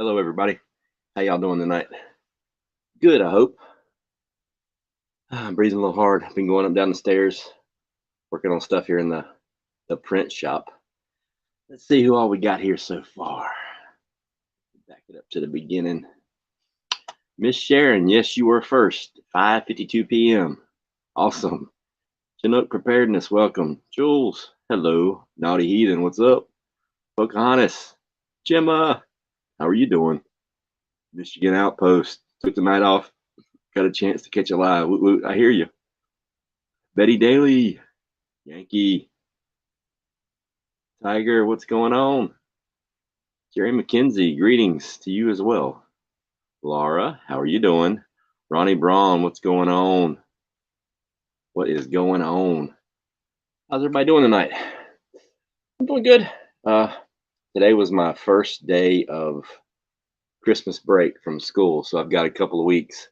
Hello, everybody. How y'all doing tonight? Good, I hope. I'm breathing a little hard. I've been going up down the stairs, working on stuff here in the print shop. Let's see who all we got here so far. Back it up to the beginning. Miss Sharon, yes, you were first. 5:52 p.m. Awesome. Chinook Preparedness, welcome. Jules, hello. Naughty Heathen, what's up? Pocahontas, Gemma, how are you doing? Michigan Outpost, took the night off. Got a chance to catch a live. Woot, woot, I hear you. Betty Daly, Yankee, Tiger, what's going on? Jerry McKenzie, greetings to you as well. Laura, how are you doing? Ronnie Braun, what's going on? What is going on? How's everybody doing tonight? I'm doing good. Today was my first day of Christmas break from school, so I've got a couple of weeks,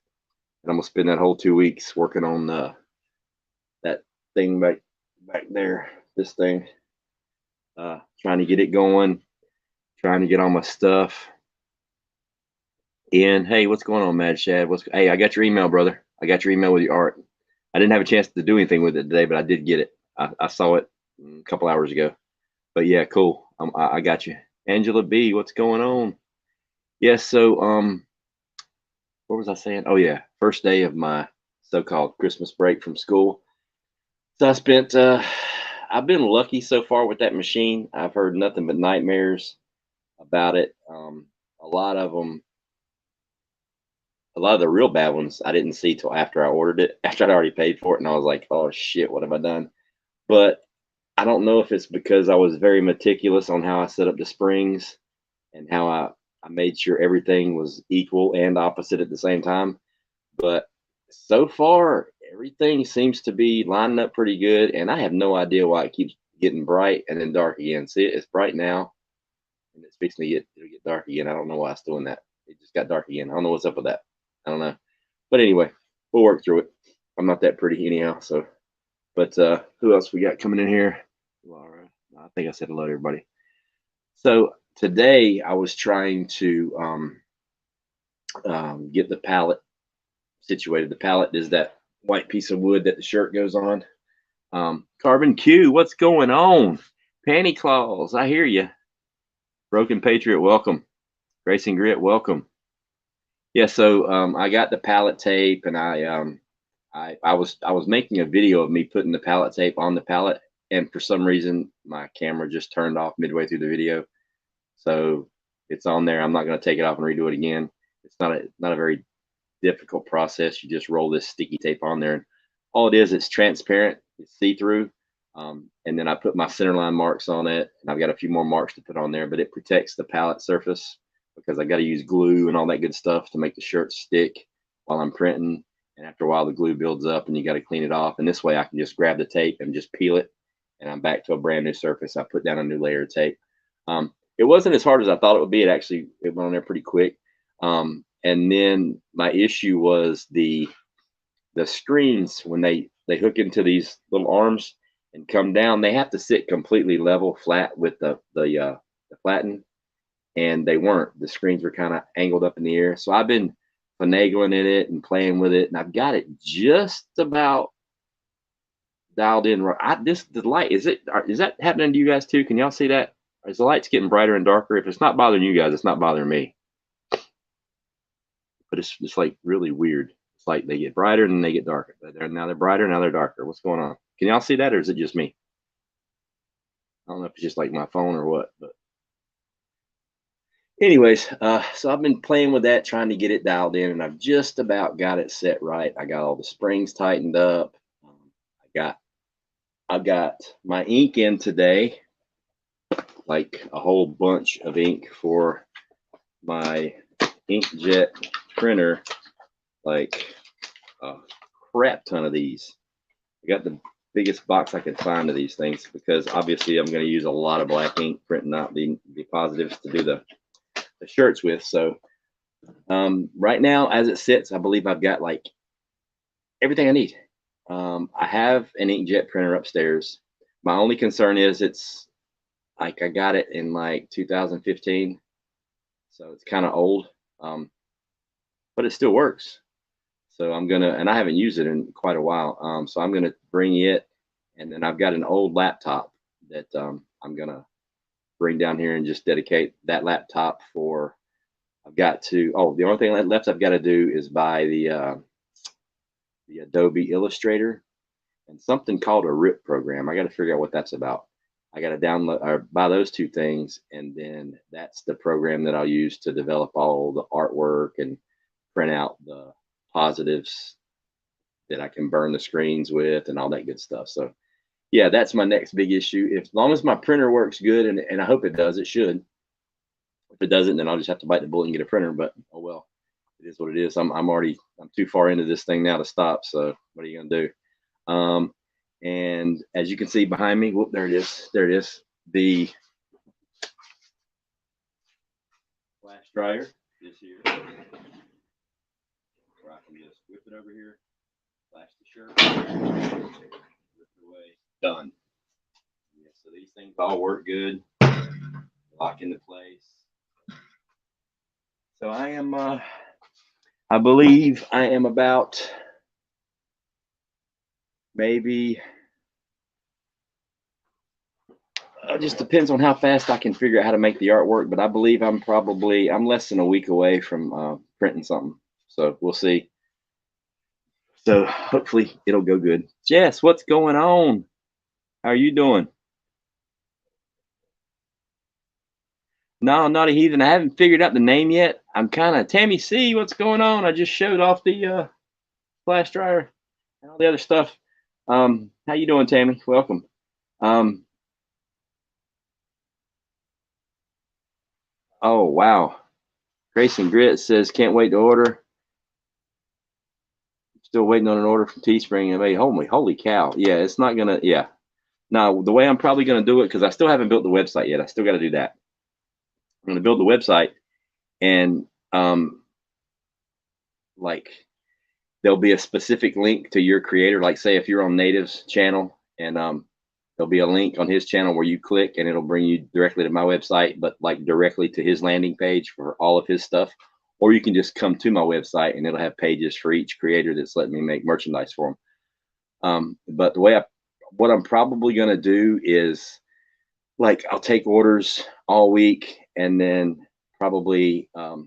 and I'm gonna spend that whole 2 weeks working on that thing back there, this thing. Trying to get it going, trying to get all my stuff in. Hey, what's going on, Mad Shad? Hey, I got your email, brother. I got your email with your art. I didn't have a chance to do anything with it today, but I did get it. I saw it a couple hours ago. But yeah, cool. I got you. Angela B, what's going on? Yes, so what was I saying? Oh yeah, first day of my so-called Christmas break from school. So I spent I've been lucky so far with that machine. I've heard nothing but nightmares about it. A lot of them, a lot of the real bad ones I didn't see till after I ordered it, after I'd already paid for it, and I was like, "Oh shit, what have I done?" But I don't know if it's because I was very meticulous on how I set up the springs and how I made sure everything was equal and opposite at the same time. But so far, everything seems to be lining up pretty good, and I have no idea why it keeps getting bright and then dark again. See, it's bright now, and it's fixing to get dark again. I don't know why it's doing that. It just got dark again. I don't know what's up with that. I don't know. But anyway, we'll work through it. I'm not that pretty anyhow. So, but who else we got coming in here? Laura. I think I said hello to everybody. So today I was trying to get the pallet situated. The pallet is that white piece of wood that the shirt goes on. Carbon Q, what's going on? Panty Claws, I hear you. Broken Patriot, welcome. Grace and Grit, welcome. Yeah, so I got the pallet tape, and I was making a video of me putting the pallet tape on the pallet, and for some reason my camera just turned off midway through the video, so it's on there. I'm not going to take it off and redo it again. It's not a very difficult process. You just roll this sticky tape on there, and all it is, it's transparent, it's see-through, and then I put my centerline marks on it, and I've got a few more marks to put on there, but it protects the pallet surface because I got to use glue and all that good stuff to make the shirt stick while I'm printing. And after a while, the glue builds up, and you got to clean it off. And this way, I can just grab the tape and just peel it, and I'm back to a brand new surface. I put down a new layer of tape. It wasn't as hard as I thought it would be. It went on there pretty quick. And then my issue was the screens when they hook into these little arms and come down. They have to sit completely level, flat with the flatten, and they weren't. The screens were kind of angled up in the air. So I've been finagling in it and playing with it, and I've got it just about dialed in. The light, is that happening to you guys too? Can y'all see that? Is the lights getting brighter and darker? If it's not bothering you guys, it's not bothering me. But it's just like really weird. It's like they get brighter and then they get darker. Now they're brighter, now they're darker. What's going on? Can y'all see that, or is it just me? I don't know if it's just like my phone or what, but anyways, so I've been playing with that, trying to get it dialed in, and I've just about got it set right. I got all the springs tightened up. I've got my ink in today, like a whole bunch of ink for my inkjet printer, like a crap ton of these. I got the biggest box I could find of these things because obviously I'm going to use a lot of black ink printing out the positives to do the shirts with. So right now, as it sits, I believe I've got like everything I need. I have an inkjet printer upstairs. My only concern is it's like I got it in like 2015. so it's kind of old, but it still works. So I'm gonna, and I haven't used it in quite a while. So I'm gonna bring it, and then I've got an old laptop that I'm gonna bring down here and just dedicate that laptop for. I've got to. Oh, the only thing left I've got to do is buy the Adobe Illustrator and something called a RIP program. I got to figure out what that's about. I got to download or buy those two things, and then that's the program that I'll use to develop all the artwork and print out the positives that I can burn the screens with and all that good stuff. So yeah, that's my next big issue. If as long as my printer works good, and I hope it does, it should. If it doesn't, then I'll just have to bite the bullet and get a printer. But oh well, it is what it is. I'm too far into this thing now to stop. So what are you gonna do? And as you can see behind me, whoop, there it is. There it is. The flash dryer is here. Where I can just whip it over here, flash the shirt, whip it away, done. Yeah, so these things all work good, lock into place. So I am, I believe I am about maybe, it just depends on how fast I can figure out how to make the artwork, but I believe I'm less than a week away from printing something. So we'll see. So hopefully it'll go good. Jess, what's going on? How are you doing? No, not a heathen. I haven't figured out the name yet. I'm kind of Tammy C. What's going on? I just showed off the flash dryer and all the other stuff. How you doing, Tammy? Welcome. Oh wow. Grayson Grit says can't wait to order. Still waiting on an order from Teespring. And holy cow. Yeah, it's not gonna. Yeah. Now the way I'm probably gonna do it, because I still haven't built the website yet. I still got to do that. I'm gonna build the website, and like there'll be a specific link to your creator. Like say if you're on Native's channel, and there'll be a link on his channel where you click and it'll bring you directly to my website, but like directly to his landing page for all of his stuff. Or you can just come to my website and it'll have pages for each creator that's letting me make merchandise for them. But what I'm probably going to do is like, I'll take orders all week, and then probably, I'll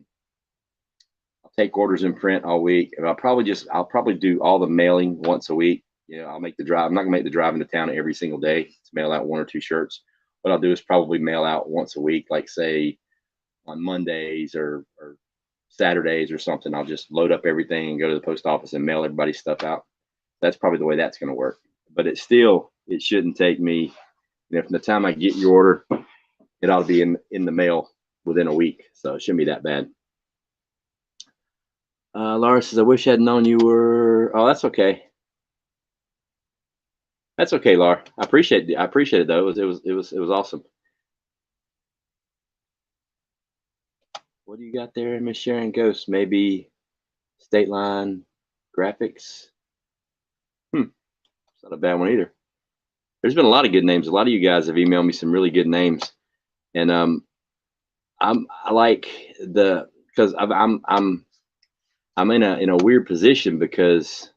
take orders in print all week. And I'll probably do all the mailing once a week. You know, I'll make the drive. I'm not gonna make the drive into town every single day to mail out 1 or 2 shirts. What I'll do is probably mail out once a week, like say on Mondays or Saturdays or something. I'll just load up everything and go to the post office and mail everybody's stuff out. That's probably the way that's gonna work. But it shouldn't take me, you know, from the time I get your order, it ought to be in the mail within a week. So it shouldn't be that bad. Laura says, I wish I'd known you were. Oh, that's okay. That's okay, Laura. I appreciate it though. It was awesome. What do you got there, Miss Sharon Ghost? Maybe State Line Graphics. It's not a bad one either. There's been a lot of good names. A lot of you guys have emailed me some really good names, and I like because I'm in a weird position because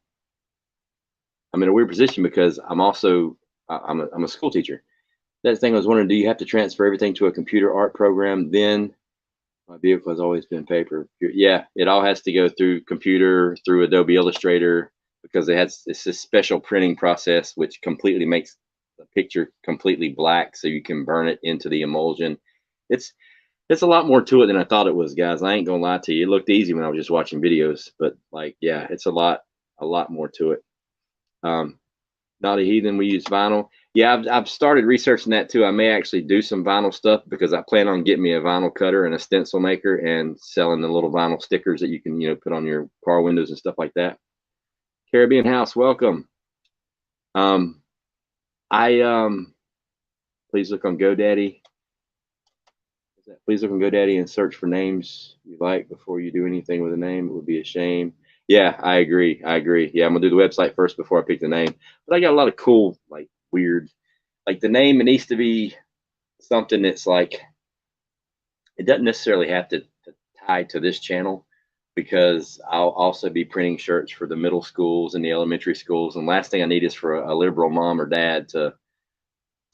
I'm also I'm a school teacher. That thing I was wondering, do you have to transfer everything to a computer art program? Then my vehicle has always been paper. Yeah, it all has to go through computer, through Adobe Illustrator, because it's this special printing process which completely makes the picture completely black, so you can burn it into the emulsion. It's a lot more to it than I thought it was, guys. I ain't gonna lie to you. It looked easy when I was just watching videos, but like, yeah, it's a lot more to it. Not a heathen. We use vinyl. Yeah, I've started researching that too. I may actually do some vinyl stuff because I plan on getting me a vinyl cutter and a stencil maker and selling the little vinyl stickers that you can, you know, put on your car windows and stuff like that. Caribbean House, welcome. Please look on GoDaddy. Please look on GoDaddy and search for names you like before you do anything with a name. It would be a shame. Yeah, I agree. Yeah, I'm gonna do the website first before I pick the name. But I got a lot of cool, like weird, like the name. It needs to be something that's like, it doesn't necessarily have to tied to this channel because I'll also be printing shirts for the middle schools and the elementary schools. And last thing I need is for a liberal mom or dad to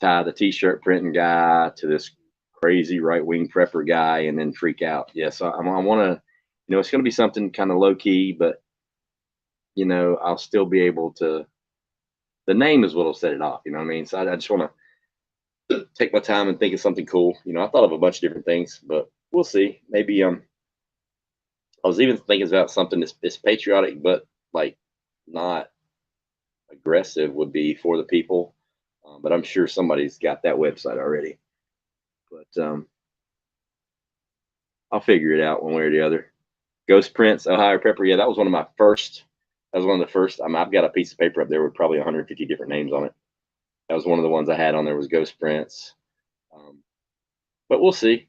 tie the t-shirt printing guy to this crazy right-wing prepper guy and then freak out. Yeah, so I want to, it's going to be something kind of low key, but I'll still be able to. The name is what'll set it off. You know what I mean? So I just want to take my time and think of something cool. I thought of a bunch of different things, but we'll see. Maybe I was even thinking about something that's patriotic, but like not aggressive would be For the People. But I'm sure somebody's got that website already. But I'll figure it out one way or the other. Ghost Prince, Ohio Prepper. Yeah, that was one of my first. That was one of the first. I've got a piece of paper up there with probably 150 different names on it. That was one of the ones I had on there was Ghost Prince. But we'll see.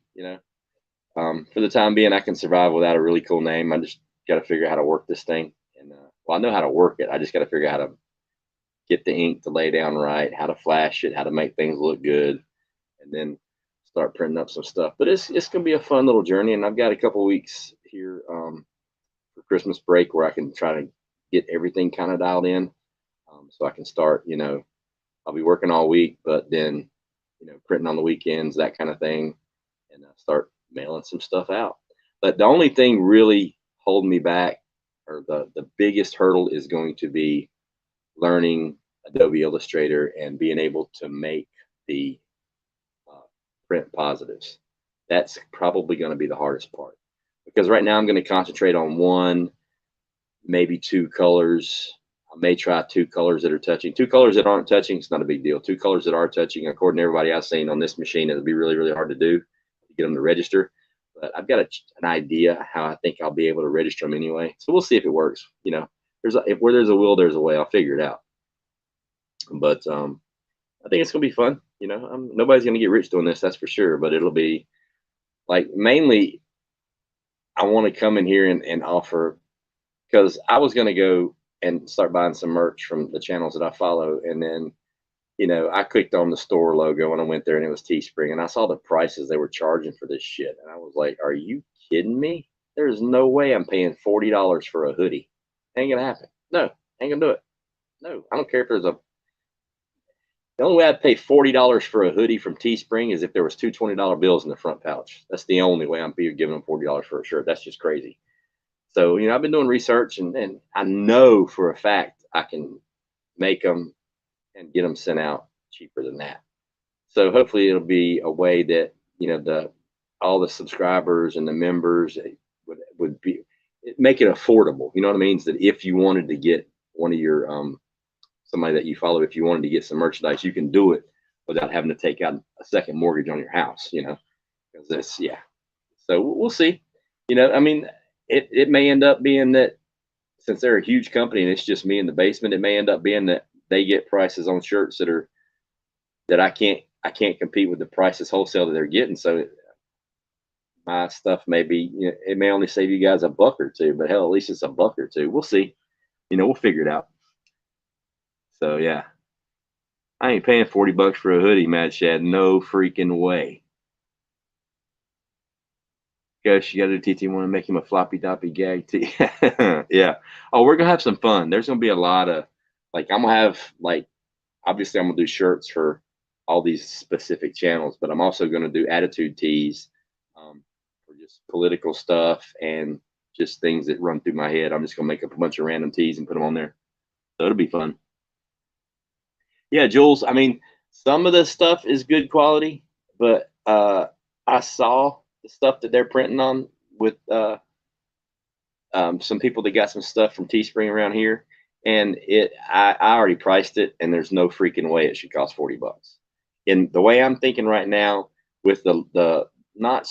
For the time being, I can survive without a really cool name. I just got to figure out how to work this thing. And well, I know how to work it. I just got to figure out how to get the ink to lay down right, how to flash it, how to make things look good, and then start printing up some stuff. But it's gonna be a fun little journey, and I've got a couple weeks here for Christmas break where I can try to get everything kind of dialed in, so I can start. I'll be working all week, but then printing on the weekends, that kind of thing, and start mailing some stuff out. But the only thing really holding me back, or the biggest hurdle, is going to be learning Adobe Illustrator and being able to make the print positives. That's probably going to be the hardest part, because right now I'm going to concentrate on one, maybe two colors. I may try two colors that are touching. Two colors that aren't touching, it's not a big deal. Two colors that are touching, according to everybody I've seen on this machine, it'll be really, really hard to do to get them to register. But I've got an idea how I think I'll be able to register them anyway. So we'll see if it works. Where there's a will, there's a way. I'll figure it out. But I think it's gonna be fun. Nobody's gonna get rich doing this, that's for sure. But it'll be like, mainly, I want to come in here and offer, because I was gonna go and start buying some merch from the channels that I follow, and then I clicked on the store logo and I went there and it was Teespring, and I saw the prices they were charging for this shit, and I was like, "Are you kidding me? There's no way I'm paying $40 for a hoodie. Ain't gonna happen. No, ain't gonna do it. No, I don't care if there's a. The only way I'd pay $40 for a hoodie from Teespring is if there was two $20 bills in the front pouch. That's the only way I'm giving them $40 for a shirt. That's just crazy. So I've been doing research, and I know for a fact I can make them and get them sent out cheaper than that. So hopefully it'll be a way that all the subscribers and the members would be, make it affordable. You know what I mean? That if you wanted to get one of your somebody that you follow, if you wanted to get some merchandise, you can do it without having to take out a second mortgage on your house. Because this, yeah. So we'll see. I mean, it may end up being that, since they're a huge company and it's just me in the basement, it may end up being that they get prices on shirts that I can't compete with the prices wholesale that they're getting. So my stuff may be, it may only save you guys $1 or $2, but hell, at least it's $1 or $2. We'll see. We'll figure it out. So yeah, I ain't paying $40 for a hoodie, Mad Shad. No freaking way. Gosh, you got to TT want to make him a floppy doppy gag tee. Yeah. Oh, we're gonna have some fun. There's gonna be a lot of, like, I'm gonna have, like, obviously I'm gonna do shirts for all these specific channels, but I'm also gonna do attitude tees for just political stuff and just things that run through my head. I'm just gonna make up a bunch of random tees and put them on there. So it'll be fun. Yeah, Jules. I mean, some of the stuff is good quality, but I saw the stuff that they're printing on with some people that got some stuff from Teespring around here, and I already priced it, and there's no freaking way it should cost $40. And the way I'm thinking right now, with the not,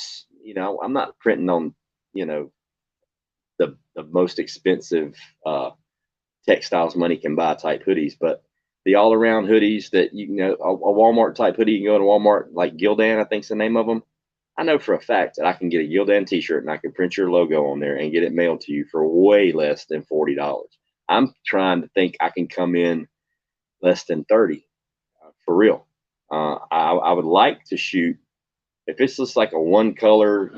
I'm not printing on the most expensive textiles money can buy type hoodies, but the all around hoodies that a Walmart type hoodie, you can go to Walmart, like Gildan, I think's the name of them. I know for a fact that I can get a Gildan t-shirt and I can print your logo on there and get it mailed to you for way less than $40. I'm trying to think I can come in less than 30 for real. I would like to shoot, if it's just like a one color,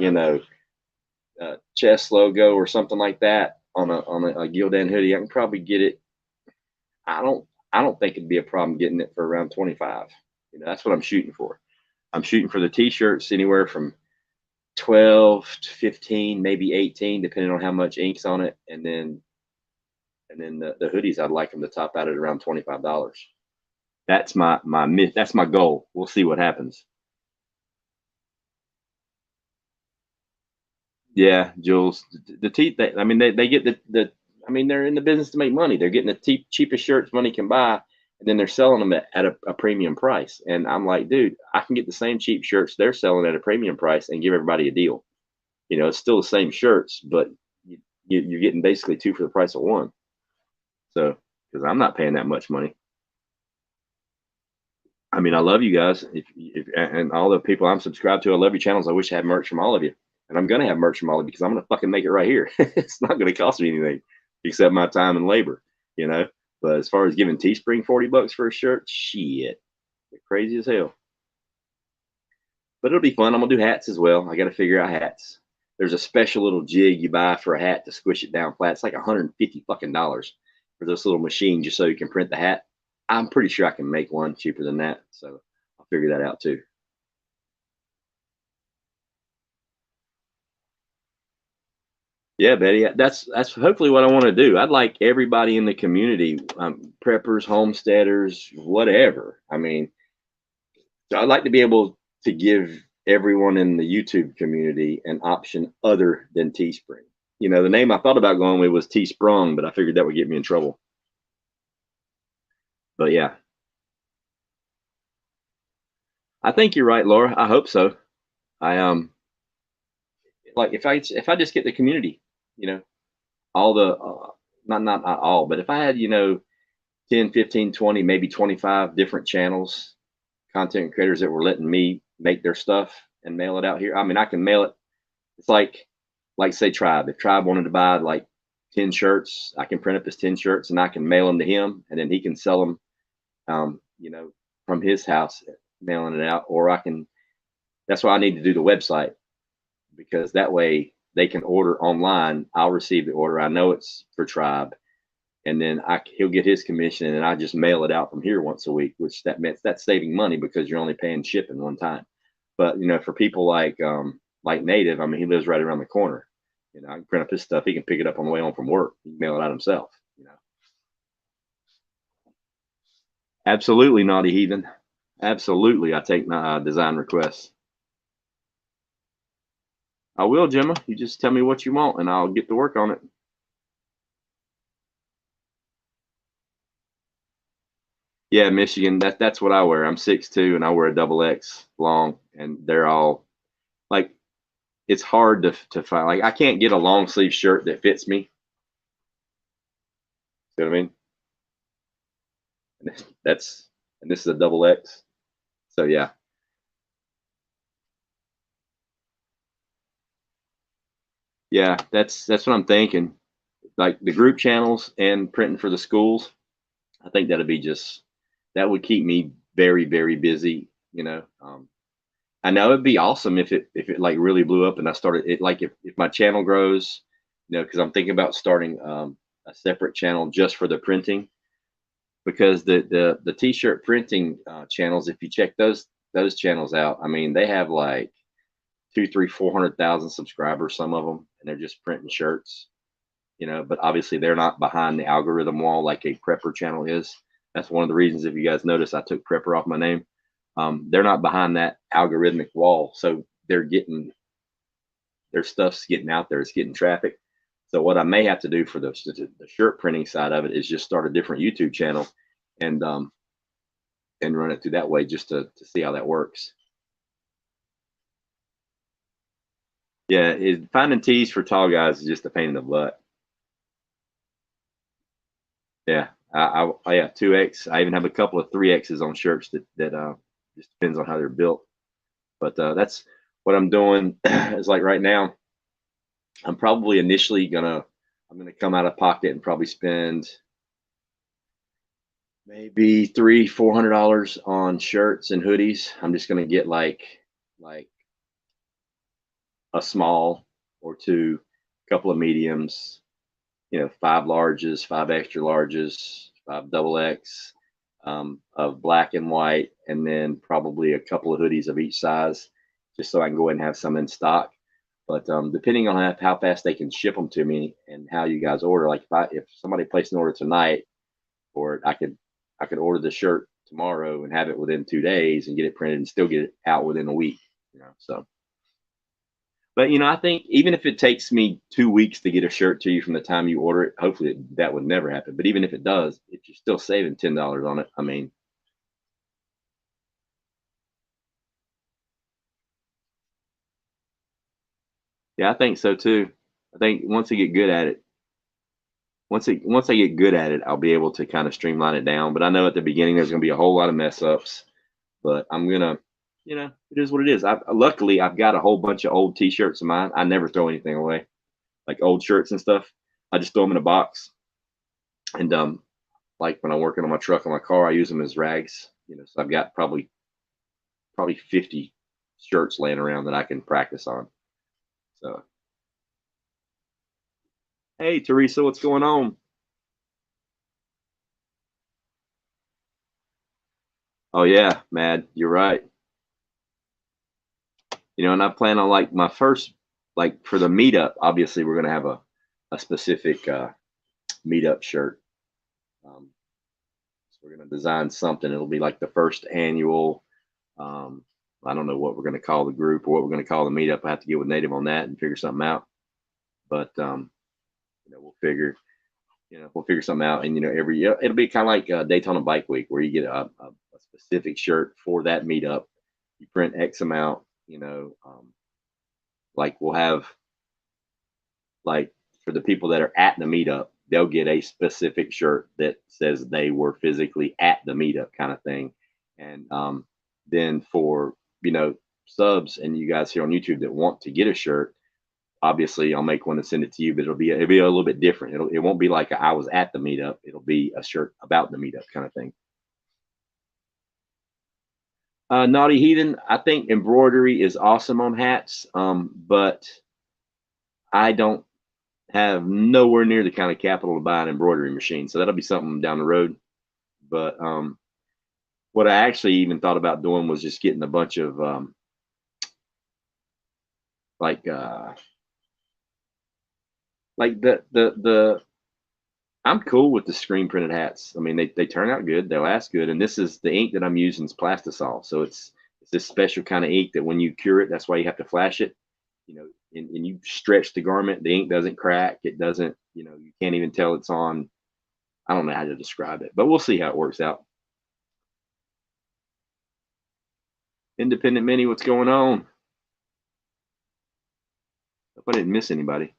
chest logo or something like that on a Gildan hoodie, I can probably get it. I don't think it'd be a problem getting it for around 25. That's what I'm shooting for. I'm shooting for the t-shirts anywhere from 12 to 15, maybe 18, depending on how much ink's on it. And then the hoodies, I'd like them to top out at around $25. That's my goal. We'll see what happens. Yeah, Jules. The teeth. I mean, they get the. I mean, they're in the business to make money. They're getting the cheapest shirts money can buy, and then they're selling them at a premium price. And I'm like, dude, I can get the same cheap shirts they're selling at a premium price and give everybody a deal. It's still the same shirts, but you're getting basically two for the price of one. So, because I'm not paying that much money. I mean, I love you guys. If and all the people I'm subscribed to, I love your channels. I wish I had merch from all of you, and I'm gonna have merch from all of you because I'm gonna fucking make it right here. It's not gonna cost me anything except my time and labor, you know. But as far as giving Teespring $40 for a shirt, shit, they're crazy as hell. But it'll be fun. I'm gonna do hats as well. I got to figure out hats. There's a special little jig you buy for a hat to squish it down flat. It's like 150 fucking dollars for this little machine just so you can print the hat. I'm pretty sure I can make one cheaper than that. So I'll figure that out too. Yeah, Betty, that's hopefully what I want to do. I'd like everybody in the community, preppers, homesteaders, whatever. I mean, so I'd like to be able to give everyone in the YouTube community an option other than Teespring. The name I thought about going with was Teesprung, but I figured that would get me in trouble. But yeah, I think you're right, Laura. I hope so. I like if I just get the community, you know, all the not all, but if I had 10, 15, 20, maybe 25 different channels, content creators that were letting me make their stuff and mail it out here. I mean, I can mail it. It's like say Tribe. If Tribe wanted to buy like 10 shirts, I can print up his 10 shirts and I can mail them to him, and then he can sell them, from his house, mailing it out. Or I can. That's why I need to do the website, because that way they can order online. I'll receive the order. I know it's for Tribe, and then he'll get his commission, and I just mail it out from here once a week, which that means that's saving money because you're only paying shipping one time. But for people like Native, I mean, he lives right around the corner. I can print up his stuff. He can pick it up on the way home from work. He can mail it out himself. Absolutely, naughty heathen. Absolutely, I take design requests. I will, Gemma. You just tell me what you want, and I'll get to work on it. Yeah, Michigan. That's what I wear. I'm 6'2", and I wear a double X long, and they're all like, it's hard to find. Like, I can't get a long sleeve shirt that fits me. You know what I mean? And this is a double X. So yeah. Yeah, that's what I'm thinking. Like the group channels and printing for the schools, I think that would keep me very, very busy. I know it'd be awesome if it like really blew up and I started it, like if my channel grows, because I'm thinking about starting a separate channel just for the printing, because the t-shirt printing channels, if you check those channels out, I mean, they have like 2, 3, 400,000 subscribers, some of them, and they're just printing shirts. But obviously they're not behind the algorithm wall like a prepper channel is. That's one of the reasons, if you guys notice, I took prepper off my name. They're not behind that algorithmic wall, so their stuff's getting out there. It's getting traffic. So what I may have to do for the shirt printing side of it is just start a different YouTube channel and run it through that way, just to see how that works. Yeah, finding tees for tall guys is just a pain in the butt. Yeah, I have 2X. I even have a couple of 3Xs on shirts that just depends on how they're built. But that's what I'm doing. Is like right now, I'm probably I'm gonna come out of pocket and probably spend maybe $300-400 on shirts and hoodies. I'm just gonna get like a small or two, a couple of mediums, 5 larges, 5 extra larges, 5 XX, of black and white, and then probably a couple of hoodies of each size, just so I can go ahead and have some in stock. But depending on how fast they can ship them to me and how you guys order, like if somebody placed an order tonight, or I could order the shirt tomorrow and have it within 2 days and get it printed and still get it out within a week. So. But I think even if it takes me 2 weeks to get a shirt to you from the time you order it, hopefully that would never happen. But even if it does, if you're still saving $10 on it, I mean, yeah, I think so too. I think once I get good at it, once I get good at it, I'll be able to kind of streamline it down. But I know at the beginning there's going to be a whole lot of mess ups. But I'm gonna, it is what it is. Luckily I've got a whole bunch of old T-shirts of mine. I never throw anything away, like old shirts and stuff. I just throw them in a box, and like when I'm working on my truck or my car, I use them as rags. So I've got probably 50 shirts laying around that I can practice on. So, hey Teresa, what's going on? Oh yeah, Mad, you're right. And I plan on, like, my first, like, for the meetup. Obviously, we're gonna have a specific meetup shirt. So we're gonna design something. It'll be like the first annual. I don't know what we're gonna call the group or what we're gonna call the meetup. I have to get with Native on that and figure something out. But we'll figure something out. And every year it'll be kind of like Daytona Bike Week, where you get a specific shirt for that meetup. You print X amount. Like we'll have, like, for the people that are at the meetup, they'll get a specific shirt that says they were physically at the meetup, kind of thing. And then for subs and you guys here on YouTube that want to get a shirt, obviously I'll make one and send it to you, but it'll be a little bit different. It won't be like I was at the meetup. It'll be a shirt about the meetup, kind of thing. Naughty Heathen, I think embroidery is awesome on hats, but I don't have nowhere near the kind of capital to buy an embroidery machine, so that'll be something down the road. But what I actually even thought about doing was just getting a bunch of like the I'm cool with the screen printed hats. I mean, they turn out good, they last good, and this is the ink that I'm using is Plastisol, so it's this special kind of ink that when you cure it, that's why you have to flash it. And you stretch the garment, the ink doesn't crack. It doesn't, you can't even tell it's on. I don't know how to describe it, but we'll see how it works out. Independent Mini, what's going on? Hope I didn't miss anybody.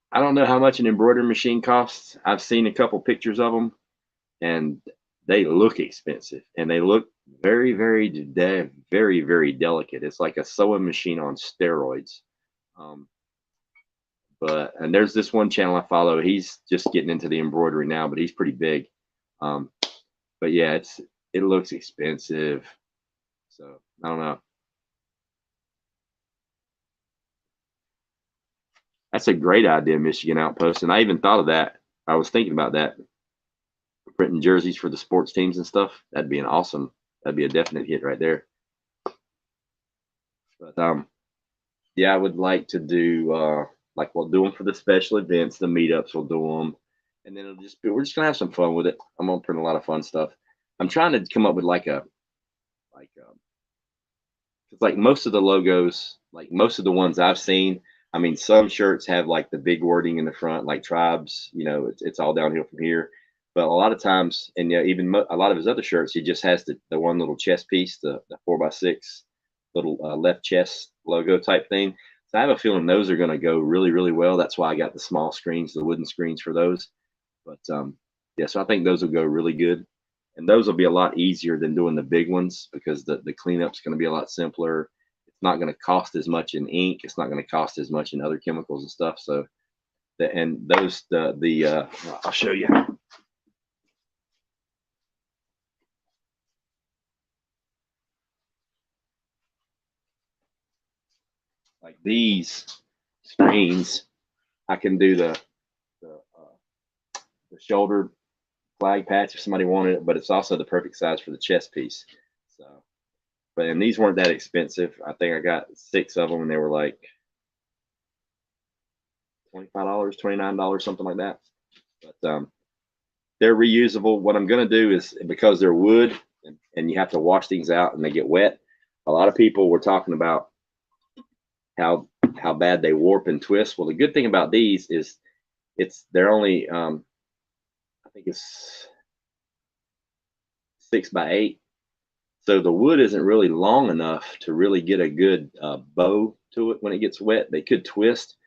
I don't know how much an embroidery machine costs. I've seen a couple pictures of them, and they look expensive, and they look very, very, very, very delicate. It's like a sewing machine on steroids. And there's this one channel I follow. He's just getting into the embroidery now, but he's pretty big. But yeah, it looks expensive. So I don't know. That's a great idea, Michigan Outpost. And I even thought of that. I was thinking about that. Printing jerseys for the sports teams and stuff. That'd be a definite hit right there. But yeah, I would like to do like we'll do them for the special events, the meetups, we'll do them. And then we're just gonna have some fun with it. I'm gonna print a lot of fun stuff. I'm trying to come up with like most of the logos, like most of the ones I've seen, I mean, some shirts have like the big wording in the front, like Tribes, it's all downhill from here. But a lot of times, and even a lot of his other shirts, he just has the one little chest piece, the 4x6 little left chest logo type thing. So I have a feeling those are going to go really, really well. That's why I got the small screens, the wooden screens for those. But yeah, so I think those will go really good. And those will be a lot easier than doing the big ones because the cleanup's going to be a lot simpler. It's not going to cost as much in ink. It's not going to cost as much in other chemicals and stuff. So, I'll show you. like these screens, I can do the shoulder flag patch if somebody wanted it, but it's also the perfect size for the chest piece. So, but and these weren't that expensive. I think I got 6 of them, and they were like $25, $29, something like that. But they're reusable. What I'm going to do is, because they're wood and you have to wash things out and they get wet, a lot of people were talking about how bad they warp and twist. Well, the good thing about these is they're only I think it's 6x8, so the wood isn't really long enough to really get a good bow to it when it gets wet. They could twist,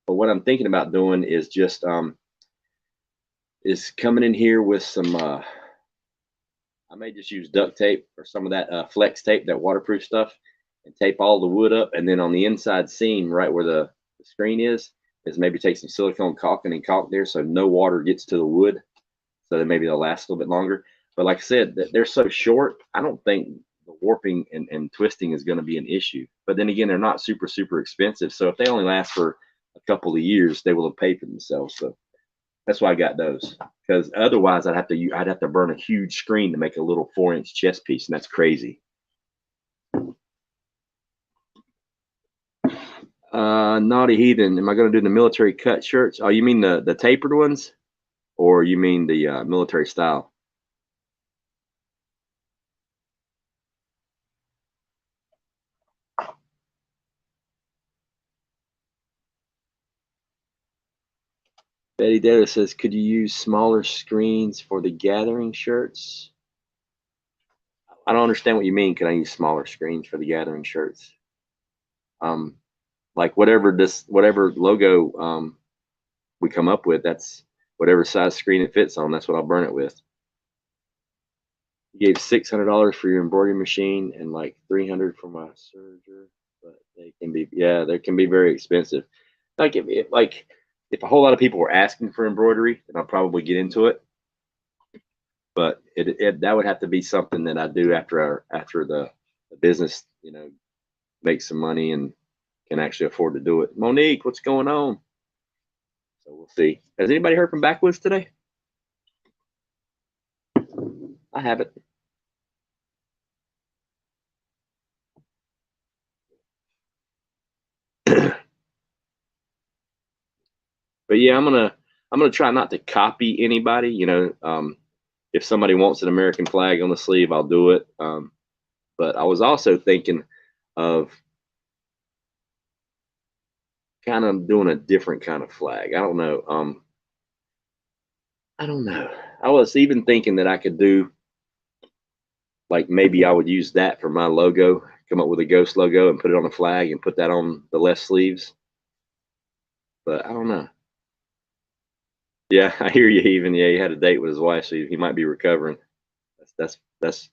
but what I'm thinking about doing is just is coming in here with some I may just use duct tape or some of that flex tape, that waterproof stuff, and tape all the wood up. And then on the inside seam, right where the screen is maybe take some silicone caulking and caulk there so no water gets to the wood, so that maybe they'll last a little bit longer. But like I said, they're so short, I don't think the warping and twisting is going to be an issue. But then again, they're not super, super expensive. So if they only last for a couple of years, they will have paid for themselves. So that's why I got those, because otherwise I'd have to burn a huge screen to make a little 4-inch chest piece, and that's crazy. Naughty Heathen, am I going to do the military cut shirts? Oh, you mean the tapered ones, or you mean the military style? Betty Data says, could you use smaller screens for the gathering shirts? I don't understand what you mean. Can I use smaller screens for the gathering shirts? Like whatever logo we come up with, that's whatever size screen it fits on. That's what I'll burn it with. You gave $600 for your embroidery machine and like $300 for my serger, but they can be very expensive. Like if a whole lot of people were asking for embroidery, then I'll probably get into it. But that would have to be something that I do after the business, makes some money and can actually afford to do it. Monique, what's going on? So we'll see. Has anybody heard from Backwoods today? I haven't. But yeah, I'm gonna try not to copy anybody. If somebody wants an American flag on the sleeve, I'll do it. But I was also thinking of kind of doing a different kind of flag. I don't know. I don't know. I was even thinking that I could do, like, maybe I would use that for my logo, come up with a ghost logo and put it on a flag and put that on the left sleeves. But I don't know. Yeah, I hear you. Even he had a date with his wife, so he might be recovering. That's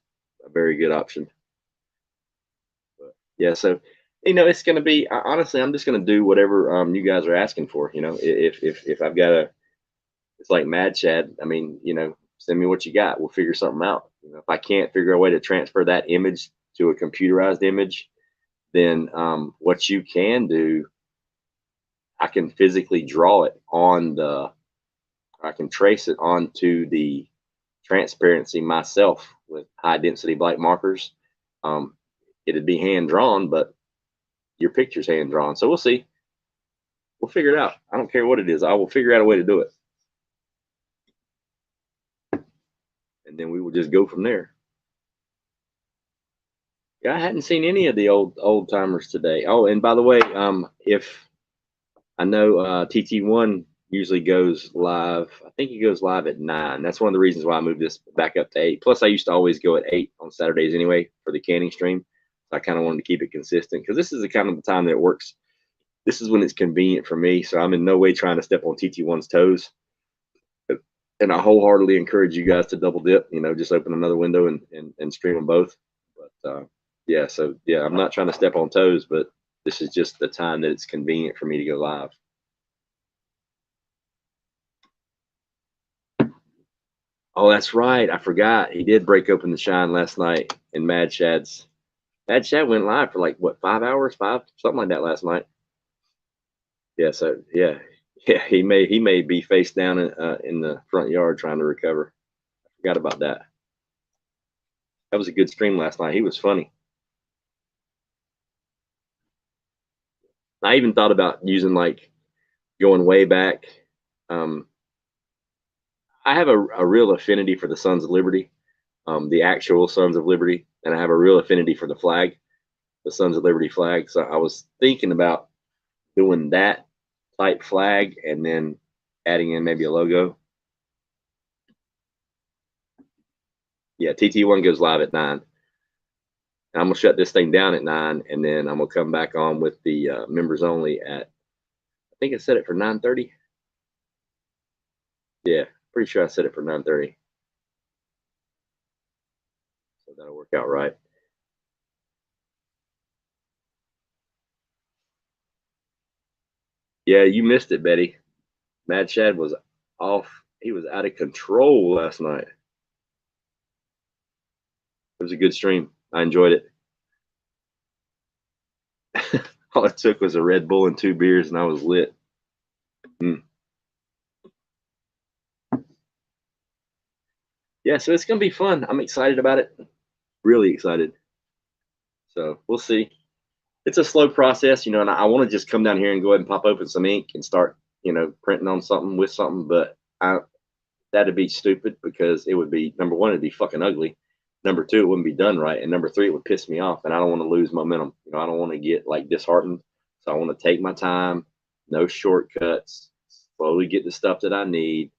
a very good option. But yeah, so it's going to be, honestly, I'm just going to do whatever you guys are asking for. If I've got it's like Mad Chad. I mean, send me what you got. We'll figure something out. If I can't figure a way to transfer that image to a computerized image, then what you can do, I can physically draw it I can trace it onto the transparency myself with high density black markers. It'd be hand drawn, but your picture's hand drawn. So we'll see. We'll figure it out. I don't care what it is. I will figure out a way to do it. And then we will just go from there. Yeah, I hadn't seen any of the old timers today. Oh, and by the way, if I know TT1 usually goes live, I think he goes live at 9. That's one of the reasons why I moved this back up to 8. Plus, I used to always go at 8 on Saturdays anyway for the canning stream. So I kind of wanted to keep it consistent because this is the kind of the time that it works. This is when it's convenient for me. So I'm in no way trying to step on TT1's toes. And I wholeheartedly encourage you guys to double dip, just open another window and stream them both. But yeah, so yeah, I'm not trying to step on toes, but this is just the time that it's convenient for me to go live. Oh, that's right. I forgot. He did break open the shine last night in Mad Chad's That chat went live for like what, 5 hours, something like that last night. Yeah, so yeah, he may be face down in the front yard trying to recover. Forgot about that. That was a good stream last night. He was funny. I even thought about using like going way back. Um, I have a real affinity for the Sons of Liberty, the actual Sons of Liberty, and I have a real affinity for the flag, the Sons of Liberty flag. So I was thinking about doing that type flag and then adding in maybe a logo. Yeah, TT1 goes live at 9. I'm gonna shut this thing down at 9, and then I'm gonna come back on with the members only at. I think I set it for 9:30. Yeah, pretty sure I set it for 9:30. So that'll work out right. Yeah, you missed it, Betty. Mad Shad was off. He was out of control last night. It was a good stream. I enjoyed it. All it took was a Red Bull and 2 beers, and I was lit. Mm. Yeah, so it's gonna be fun. I'm excited about it. Really excited. So we'll see. It's a slow process, and I want to just come down here and go ahead and pop open some ink and start, printing on something with something. But that'd be stupid because it would be, number one, it'd be fucking ugly. Number two, it wouldn't be done right, and number three, it would piss me off, and I don't want to lose momentum. I don't want to get like disheartened. So I want to take my time, no shortcuts, slowly get the stuff that I need,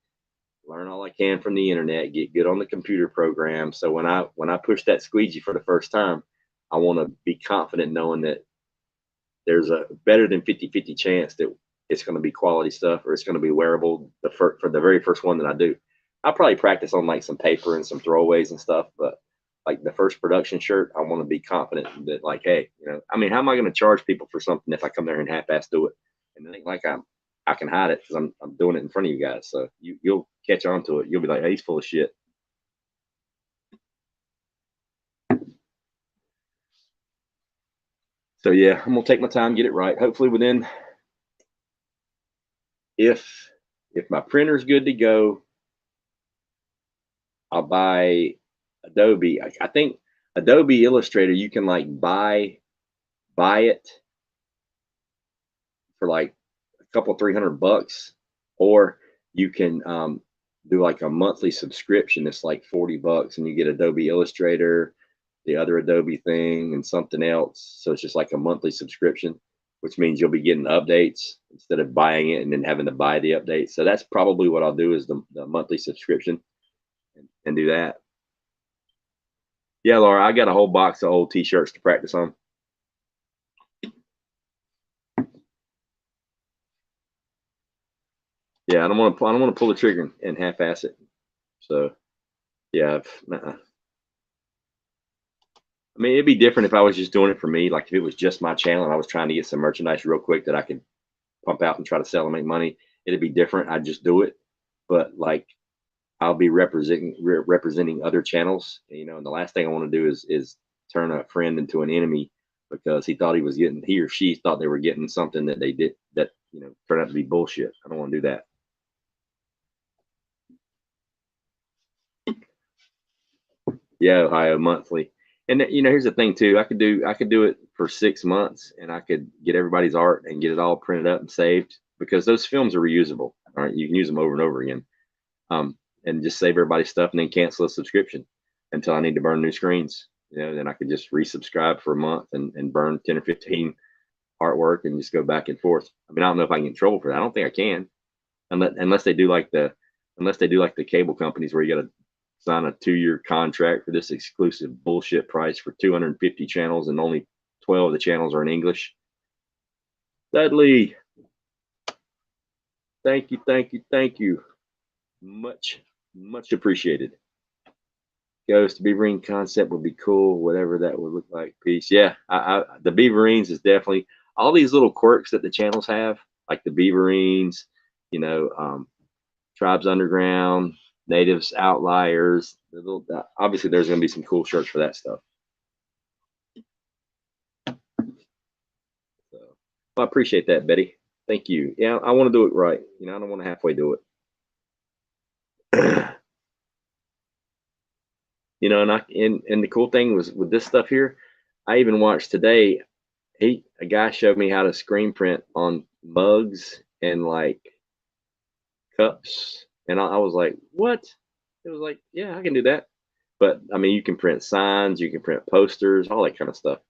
learn all I can from the internet, get good on the computer program. So when I push that squeegee for the first time, I want to be confident knowing that there's a better than 50-50 chance that it's going to be quality stuff or it's going to be wearable for the very first one that I do. I'll probably practice on like some paper and some throwaways and stuff, but like the first production shirt, I want to be confident that like, hey, I mean, how am I going to charge people for something if I come there and half-ass do it? And it ain't like I can hide it because I'm doing it in front of you guys. So you'll catch on to it. You'll be like, hey, he's full of shit. So yeah, I'm gonna take my time, get it right. Hopefully within, if my printer's good to go, I'll buy Adobe. I think Adobe Illustrator, you can like buy it for like a couple $300, or you can do like a monthly subscription. It's like $40, and you get Adobe Illustrator, the other Adobe thing, and something else. So it's just like a monthly subscription, which means you'll be getting updates instead of buying it and then having to buy the updates. So that's probably what I'll do is the monthly subscription and do that. Yeah, Laura, I got a whole box of old T-shirts to practice on. Yeah, I don't want to pull the trigger and half-ass it. So, yeah, I mean, it'd be different if I was just doing it for me. Like if it was just my channel and I was trying to get some merchandise real quick that I could pump out and try to sell and make money. It'd be different. I'd just do it. But like I'll be representing other channels, and the last thing I want to do is turn a friend into an enemy because he or she thought they were getting something that they did that turned out to be bullshit. I don't want to do that. Yeah, Ohio monthly. And here's the thing too. I could do it for 6 months, and I could get everybody's art and get it all printed up and saved because those films are reusable. All right, you can use them over and over again. And just save everybody's stuff and then cancel a subscription until I need to burn new screens. Then I could just resubscribe for a month and burn 10 or 15 artwork and just go back and forth. I mean, I don't know if I can get in trouble for that. I don't think I can, unless they do like the cable companies where you got to sign a 2-year contract for this exclusive bullshit price for 250 channels and only 12 of the channels are in English. Dudley, thank you. Much appreciated. Ghost Beaverine concept would be cool, whatever that would look like. Peace. Yeah, the Beaverines is definitely all these little quirks that the channels have, like the Beaverines, Tribes Underground, Natives Outliers. Obviously, there's going to be some cool shirts for that stuff. Well, I appreciate that, Betty. Thank you. Yeah, I want to do it right. You know, I don't want to halfway do it. You know, and the cool thing was with this stuff here, I even watched today. A guy showed me how to screen print on mugs and like cups, and I was like, "What?" It was like, "Yeah, I can do that." But I mean, you can print signs, you can print posters, all that kind of stuff.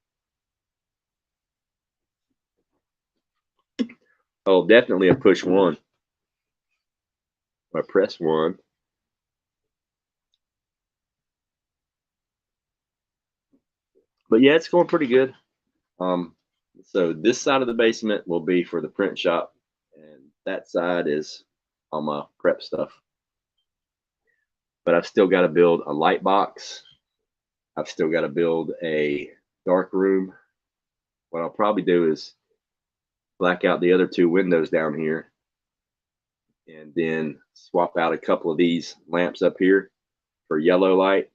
Oh, definitely a push one or press one. But yeah, it's going pretty good. Um, so this side of the basement will be for the print shop, and that side is all my prep stuff. But I've still got to build a light box. I've still got to build a dark room. What I'll probably do is black out the other two windows down here and then swap out a couple of these lamps up here for yellow light,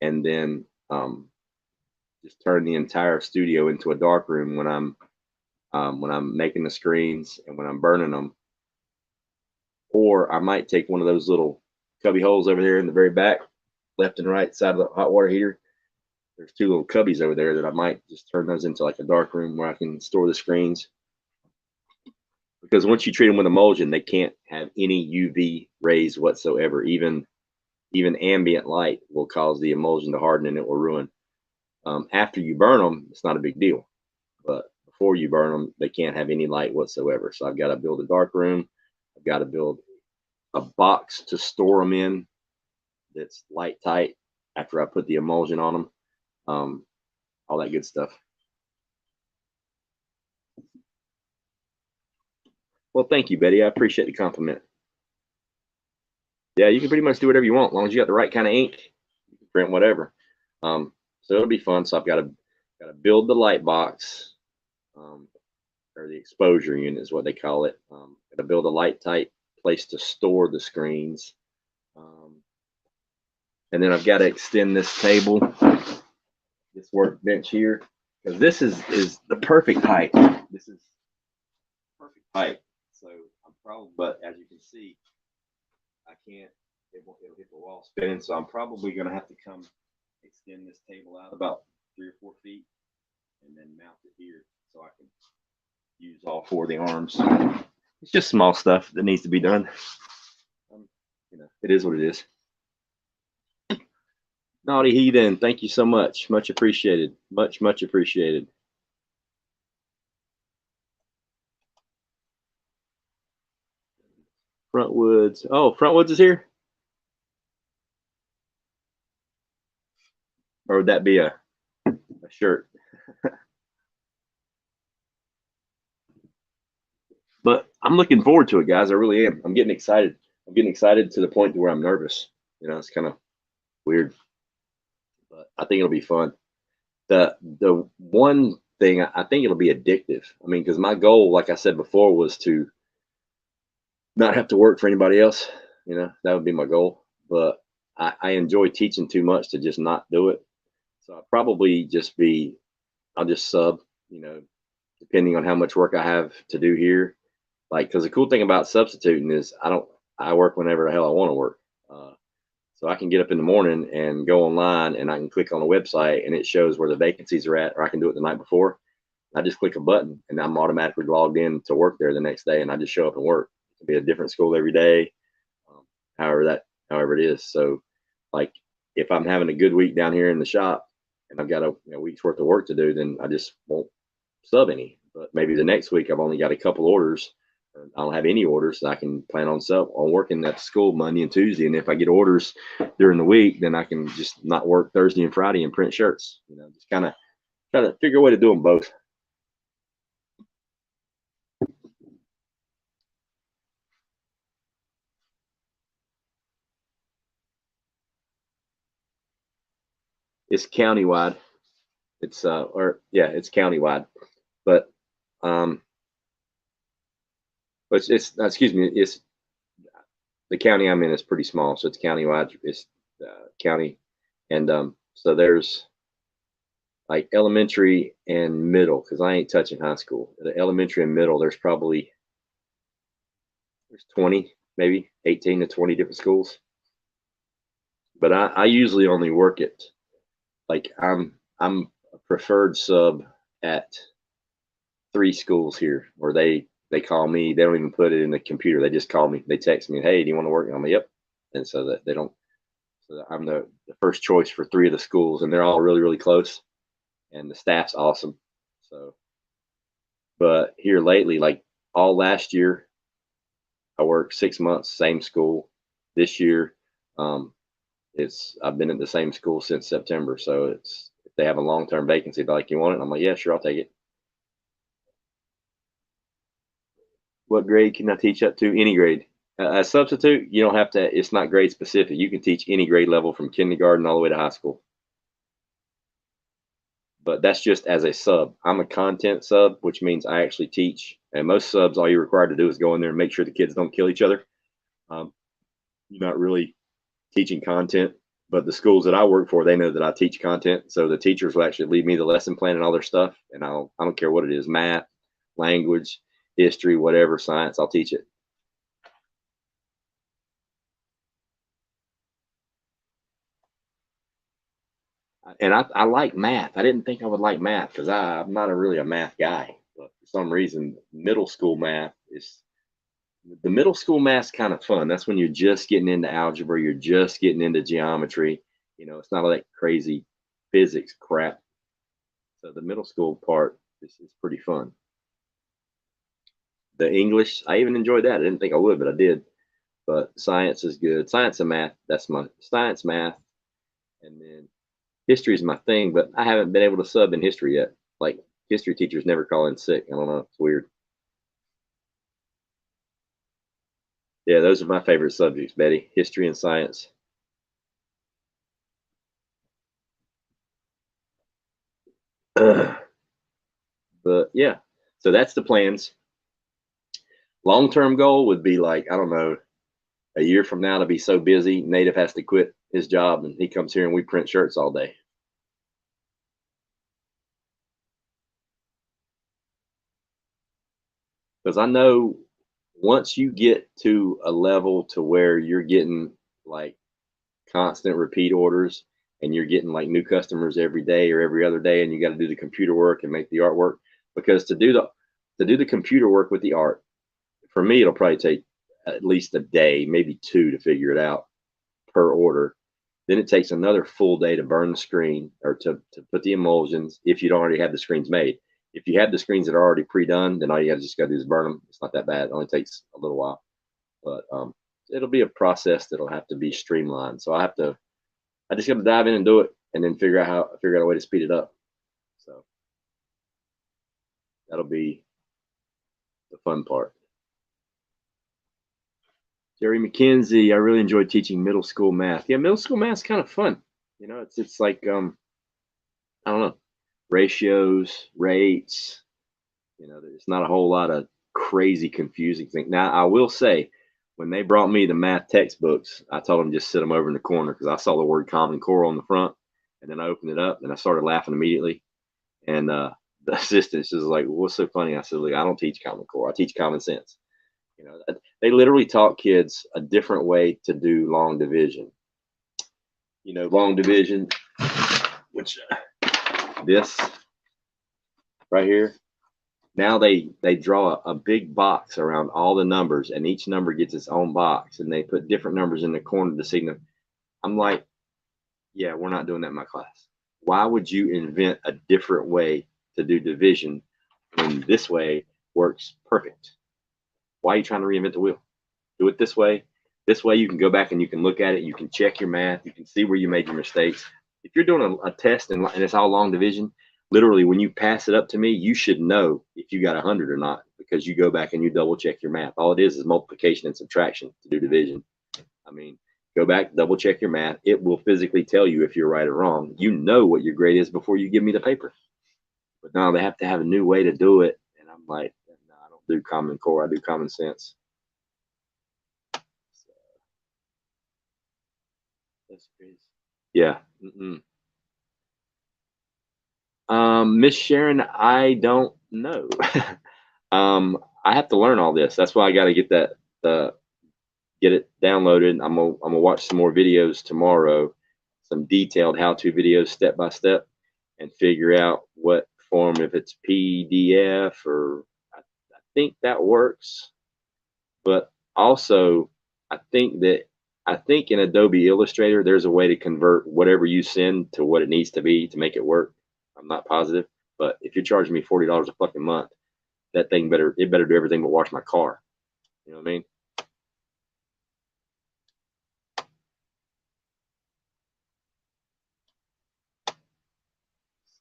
and then just turn the entire studio into a dark room when I'm making the screens and when I'm burning them. Or I might take one of those little cubby holes over there in the very back, left and right side of the hot water heater. There's two little cubbies over there that I might just turn those into like a dark room where I can store the screens. Because once you treat them with emulsion, they can't have any UV rays whatsoever. Even ambient light will cause the emulsion to harden and it will ruin. After you burn them, it's not a big deal, but before you burn them, they can't have any light whatsoever. So I've got to build a dark room. I've got to build a box to store them in that's light tight after I put the emulsion on them. All that good stuff. Well, thank you, Betty. I appreciate the compliment. Yeah, you can pretty much do whatever you want, as long as you got the right kind of ink. You can print whatever. So it'll be fun. So I've got to build the light box, um, or the exposure unit is what they call it. Got to build a light tight place to store the screens, and then I've got to extend this table, this workbench here, because this is the perfect height. This is perfect height. So I'm probably, but as you can see, I can't. It'll hit the wall spinning. So I'm probably going to have to come extend this table out about 3 or 4 feet, and then mount it here so I can use all four of the arms. It's just small stuff that needs to be done. You know, it is what it is. Naughty Heathen, thank you so much. Much appreciated. Much appreciated. Frontwoods. Oh, Frontwoods is here? Or would that be a shirt? But I'm looking forward to it, guys. I really am. I'm getting excited. I'm getting excited to the point where I'm nervous. You know, it's kind of weird, but I think it'll be fun. The one thing I think it'll be addictive. I mean, because my goal, like I said before, was to not have to work for anybody else. You know, that would be my goal. But I enjoy teaching too much to just not do it. So I'll probably I'll just sub, you know, depending on how much work I have to do here. Like, because the cool thing about substituting is I work whenever the hell I want to work. Uh, so I can get up in the morning and go online and I can click on a website and it shows where the vacancies are at, or I can do it the night before. I just click a button and I'm automatically logged in to work there the next day, and I just show up and work. It can be a different school every day, um, however it is. So, like, if I'm having a good week down here in the shop and I've got a week's worth of work to do, then I just won't sub any. But maybe the next week I've only got a couple orders. I don't have any orders, so I can plan on working at school Monday and Tuesday. And if I get orders during the week, then I can just not work Thursday and Friday and print shirts. You know, just kind of try to figure a way to do them both. It's countywide. It's or yeah, it's countywide. But um, but excuse me, it's the county I'm in is pretty small, so it's countywide. It's county, and so there's like elementary and middle, because I ain't touching high school. The elementary and middle, there's 20, maybe 18 to 20 different schools. But I usually only work at, like, I'm a preferred sub at 3 schools here, where they call me. They don't even put it in the computer. They just call me. They text me, "Hey, do you want to work?" And I'm like, "Yep." And so that they don't. So that I'm the first choice for 3 of the schools, and they're all really really close, and the staff's awesome. So, but here lately, like all last year, I worked 6 months, same school. This year, um, it's I've been at the same school since September. So it's if they have a long term vacancy, they're like, "You want it?" And I'm like, "Yeah, sure, I'll take it." What grade can I teach up to? Any grade. A substitute, you don't have to. It's not grade specific. You can teach any grade level from kindergarten all the way to high school. But that's just as a sub. I'm a content sub, which means I actually teach. And most subs, all you're required to do is go in there and make sure the kids don't kill each other. Um, you're not really teaching content. But the schools that I work for, they know that I teach content. So the teachers will actually leave me the lesson plan and all their stuff, and I don't care what it is, math, language, history, whatever, science, I'll teach it. And I like math. I didn't think I would like math because I'm not really a math guy. But for some reason, middle school math is the middle school math's kind of fun. That's when you're just getting into algebra, you're just getting into geometry. It's not all that crazy physics crap. So the middle school part is pretty fun. The English, I even enjoyed that. I didn't think I would, but I did. But science is good. Science and math, that's my science, math, and then history is my thing, but I haven't been able to sub in history yet. Like history teachers never call in sick. I don't know. It's weird. Yeah, those are my favorite subjects, Betty. History and science. But yeah, so that's the plans. Long term goal would be like, I don't know, a year from now to be so busy, Native has to quit his job and he comes here and we print shirts all day. Because I know once you get to a level to where you're getting like constant repeat orders and you're getting like new customers every day or every other day, and you got to do the computer work and make the artwork, because to do the computer work with the art, for me it'll probably take at least a day, maybe two, to figure it out per order. Then it takes another full day to burn the screen or to put the emulsions if you don't already have the screens made. If you have the screens that are already pre-done, then all you got to just got to do is burn them. It's not that bad. It only takes a little while, but it'll be a process that'll have to be streamlined. So I just got to dive in and do it, and then figure out a way to speed it up. So that'll be the fun part. Jerry McKenzie, I really enjoyed teaching middle school math. Yeah, middle school math's kind of fun. It's like I don't know, ratios, rates. There's not a whole lot of crazy confusing things. Now, I will say, when they brought me the math textbooks, I told them just sit them over in the corner because I saw the word Common Core on the front, and then I opened it up and I started laughing immediately. And the assistant was like, "What's so funny?" I said, "Look, I don't teach Common Core. I teach common sense." They literally taught kids a different way to do long division. Long division, which this right here. Now they draw a big box around all the numbers, and each number gets its own box, and they put different numbers in the corner to signal. I'm like, yeah, we're not doing that in my class. Why would you invent a different way to do division when this way works perfect? Why are you trying to reinvent the wheel? Do it this way. This way you can go back and you can look at it. You can check your math. You can see where you made your mistakes. If you're doing a test and it's all long division, literally when you pass it up to me, you should know if you got 100 or not, because you go back and you double check your math. All it is multiplication and subtraction to do division. I mean, go back, double check your math. It will physically tell you if you're right or wrong. You know what your grade is before you give me the paper. But now they have to have a new way to do it. And I'm like, no, I don't do Common Core. I do common sense. So that's crazy. Yeah. Mm-mm. Miss Sharon, I don't know. I have to learn all this. That's why I got to get that get it downloaded. I'm gonna watch some more videos tomorrow, some detailed how-to videos, step by step, and figure out what form, if it's PDF or I think that works. But also, I think in Adobe Illustrator there's a way to convert whatever you send to what it needs to be to make it work. I'm not positive, but if you're charging me $40 a fucking month, that thing better do everything but wash my car. You know what I mean?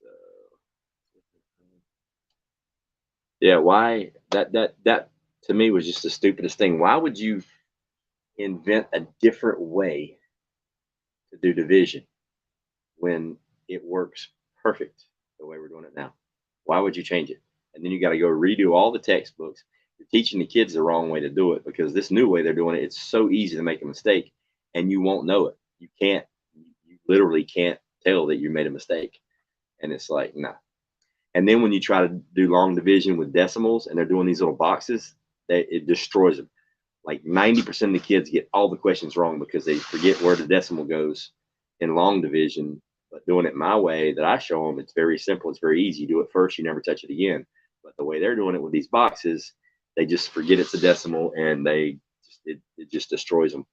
So, yeah, why that to me was just the stupidest thing. Why would you invent a different way to do division when it works perfect the way we're doing it now? Why would you change it? And then you got to go redo all the textbooks. You're teaching the kids the wrong way to do it, because this new way they're doing it, it's so easy to make a mistake and you won't know it. You literally can't tell that you made a mistake. And it's like, nah. And then when you try to do long division with decimals and they're doing these little boxes, it destroys them. Like 90% of the kids get all the questions wrong because they forget where the decimal goes in long division. But doing it my way that I show them, it's very simple. It's very easy. You do it first, you never touch it again. But the way they're doing it with these boxes, they just forget it's a decimal and it just destroys them.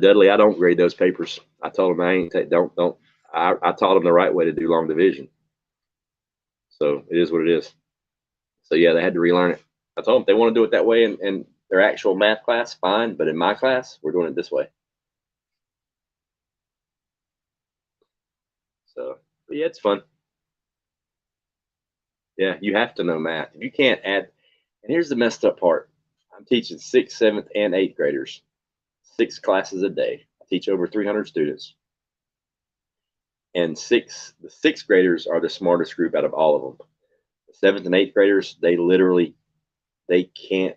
Dudley, I don't grade those papers. I told them I ain't don't. I taught them the right way to do long division. So it is what it is. So yeah, they had to relearn it. I told them if they want to do it that way in their actual math class, fine. But in my class, we're doing it this way. So yeah, it's fun. Yeah, you have to know math. If you can't add, and here's the messed up part. I'm teaching 6th, 7th, and 8th graders, 6 classes a day. I teach over 300 students. And the 6th graders are the smartest group out of all of them. The 7th and 8th graders, they can't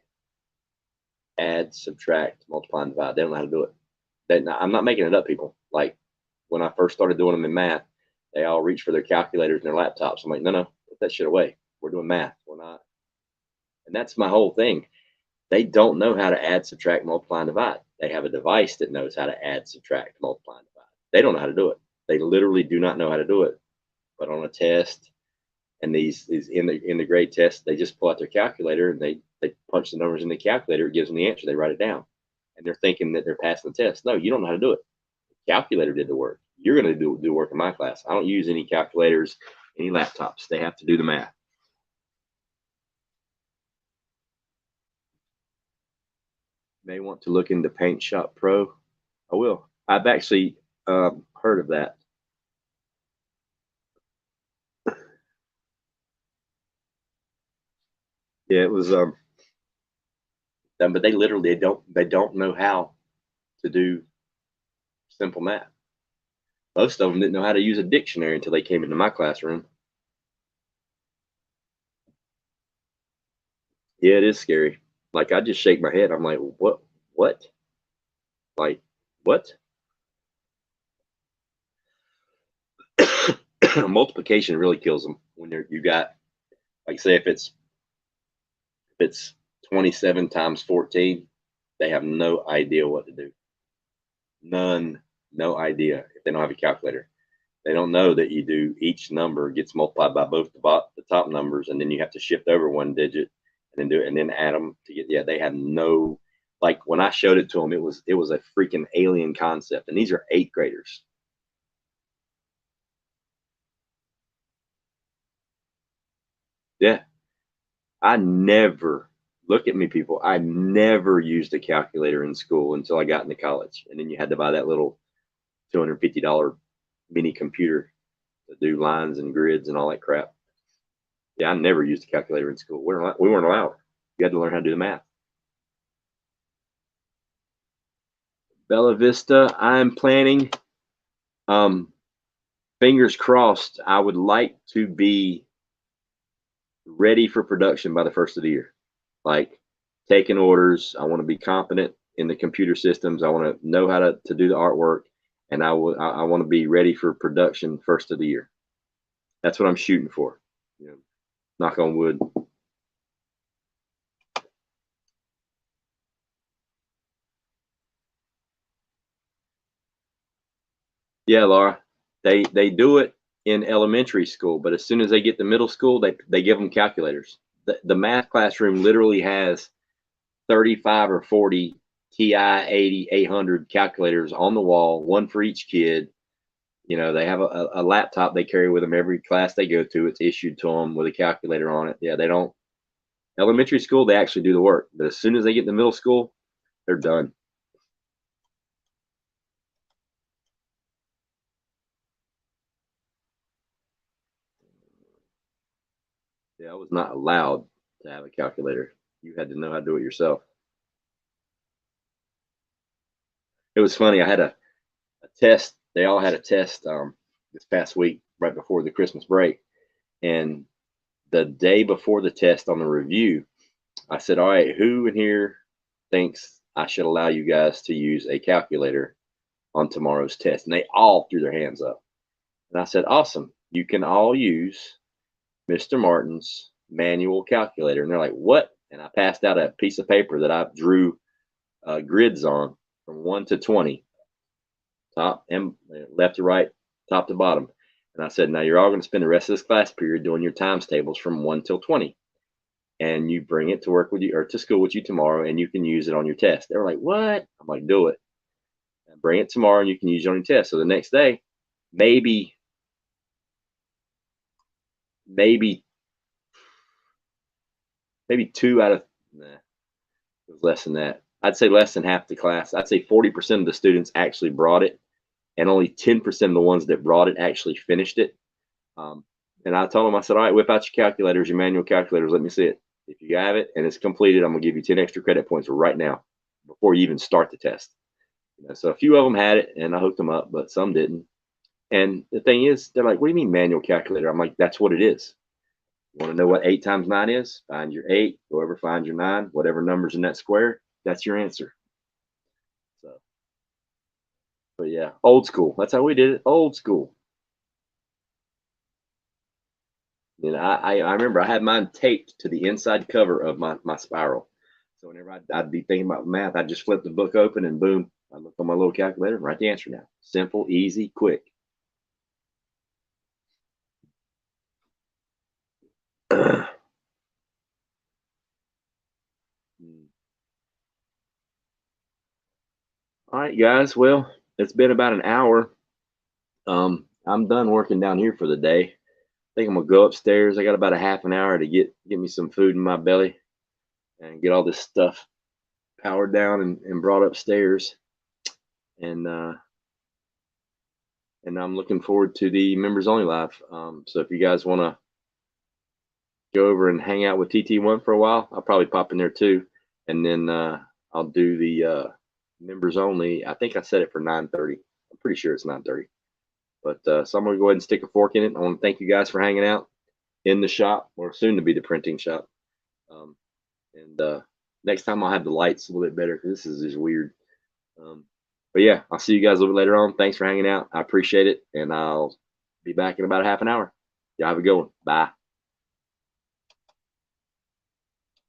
add, subtract, multiply, and divide. They don't know how to do it. I'm not making it up, people. Like when I first started doing them in math, they all reach for their calculators and their laptops. I'm like, no, put that shit away. We're doing math. We're not. And that's my whole thing. They don't know how to add, subtract, multiply, and divide. They have a device that knows how to add, subtract, multiply, and divide. They don't know how to do it. They literally do not know how to do it. But on a test, and these in the grade test, they just pull out their calculator and they punch the numbers in the calculator. It gives them the answer. They write it down, and they're thinking that they're passing the test. No, you don't know how to do it. The calculator did the work. You're going to do work in my class. I don't use any calculators, any laptops. They have to do the math. May want to look into Paint Shop Pro. I will. I've actually heard of that. Yeah, it was but they literally they don't know how to do simple math. Most of them didn't know how to use a dictionary until they came into my classroom. Yeah, it is scary. Like I just shake my head. I'm like, what? Like, what? Multiplication really kills them when you got, like, say if it's 27 times 14, they have no idea what to do. No idea if they don't have a calculator. They don't know that you do each number gets multiplied by both the top numbers, and then you have to shift over one digit and then do it and then add them to get. Yeah, they have no. Like when I showed it to them, it was a freaking alien concept, and these are 8th graders. Yeah, I never look at me, people. I never used a calculator in school until I got into college, and then you had to buy that little $250 mini computer to do lines and grids and all that crap. Yeah, I never used a calculator in school. We weren't allowed. You had to learn how to do the math. Bella Vista, I'm planning. Fingers crossed. I would like to be ready for production by the first of the year. Like taking orders. I want to be competent in the computer systems. I want to know how to do the artwork, and I want to be ready for production first of the year. That's what I'm shooting for. You know, knock on wood. Yeah, Laura, they do it in elementary school, but as soon as they get to middle school, they give them calculators. The math classroom literally has 35 or 40 TI 80, 800 calculators on the wall, one for each kid. You know, they have a laptop they carry with them every class they go to. It's issued to them with a calculator on it. Yeah, they don't. Elementary school, they actually do the work, but as soon as they get to middle school, they're done. Yeah, I was not allowed to have a calculator. You had to know how to do it yourself. It was funny. I had a test. They all had a test this past week, right before the Christmas break. And the day before the test on the review, I said, all right, who in here thinks I should allow you guys to use a calculator on tomorrow's test? And they all threw their hands up. And I said, awesome. You can all use Mr. Martin's manual calculator. And they're like, what? And I passed out a piece of paper that I drew grids on from 1 to 20, top and left to right, top to bottom. And I said, now you're all going to spend the rest of this class period doing your times tables from 1 till 20. And you bring it to work with you or to school with you tomorrow, and you can use it on your test. They were like, what? I'm like, do it. And bring it tomorrow, and you can use it on your test. So the next day, maybe 2 out of, nah, it was less than that. I'd say less than half the class. I'd say 40% of the students actually brought it, and only 10% of the ones that brought it actually finished it. And I told them, I said, all right, whip out your calculators, your manual calculators. Let me see it. If you have it and it's completed, I'm going to give you 10 extra credit points right now before you even start the test. You know, so a few of them had it, and I hooked them up, but some didn't. And the thing is, they're like, what do you mean manual calculator? I'm like, that's what it is. You want to know what 8 times 9 is? Find your 8. Go over, find your 9. Whatever number's in that square, that's your answer. So, but yeah, old school. That's how we did it. Old school. You know, I remember I had mine taped to the inside cover of my spiral. So whenever I'd be thinking about math, I'd just flip the book open and boom, I look on my little calculator and write the answer down. Simple, easy, quick. All right, guys. Well, it's been about an hour. I'm done working down here for the day. I think I'm gonna go upstairs. I got about a half an hour to get me some food in my belly and get all this stuff powered down and brought upstairs. And I'm looking forward to the members only live. So if you guys want to go over and hang out with TT1 for a while, I'll probably pop in there too. And then I'll do the members only. I think I set it for 9:30. I'm pretty sure it's 9:30. But so I'm going to go ahead and stick a fork in it. I want to thank you guys for hanging out in the shop, or soon to be the printing shop. And next time I'll have the lights a little bit better because this is just weird. But yeah, I'll see you guys a little bit later on. Thanks for hanging out. I appreciate it. And I'll be back in about a half an hour. Y'all have a good one. Bye.